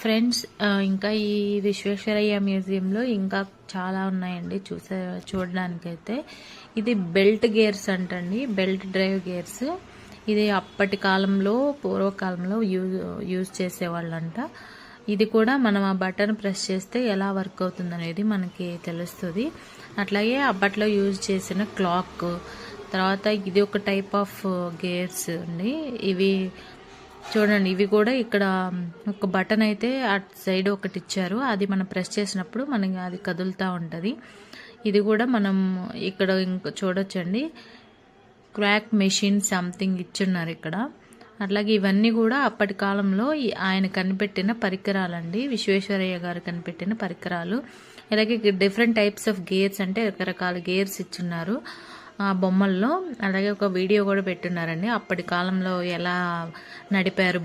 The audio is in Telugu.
ఫ్రెండ్స్, ఇంకా ఈ విశ్వేశ్వరయ్య మ్యూజియంలో ఇంకా చాలా ఉన్నాయండి చూడడానికైతే. ఇది బెల్ట్ గేర్స్ అంటండి, బెల్ట్ డ్రైవ్ గేర్స్. ఇది అప్పటి కాలంలో, పూర్వకాలంలో యూజ్ చేసేవాళ్ళంట. ఇది కూడా మనం ఆ బటన్ ప్రెస్ చేస్తే ఎలా వర్క్ అవుతుంది అనేది మనకి తెలుస్తుంది. అట్లాగే అప్పట్లో యూజ్ చేసిన క్లాక్, తర్వాత ఇది ఒక టైప్ ఆఫ్ గేర్స్ అండి. ఇవి చూడండి, ఇవి కూడా ఇక్కడ ఒక బటన్ అయితే అటు సైడ్ ఒకటి ఇచ్చారు, అది మనం ప్రెస్ చేసినప్పుడు మనకి అది కదులుతూ ఉంటుంది. ఇది కూడా మనం ఇక్కడ ఇంకా చూడొచ్చండి, క్రాక్ మెషిన్ సంథింగ్ ఇచ్చున్నారు ఇక్కడ. అట్లాగే ఇవన్నీ కూడా అప్పటి కాలంలో ఆయన కనిపెట్టిన పరికరాలండి, విశ్వేశ్వరయ్య గారు కనిపెట్టిన పరికరాలు. అలాగే డిఫరెంట్ టైప్స్ ఆఫ్ గేర్స్, అంటే రకరకాల గేర్స్ ఇచ్చున్నారు ఆ బొమ్మల్లో. అలాగే ఒక వీడియో కూడా పెట్టున్నారండి, అప్పటి కాలంలో ఎలా నడిపారు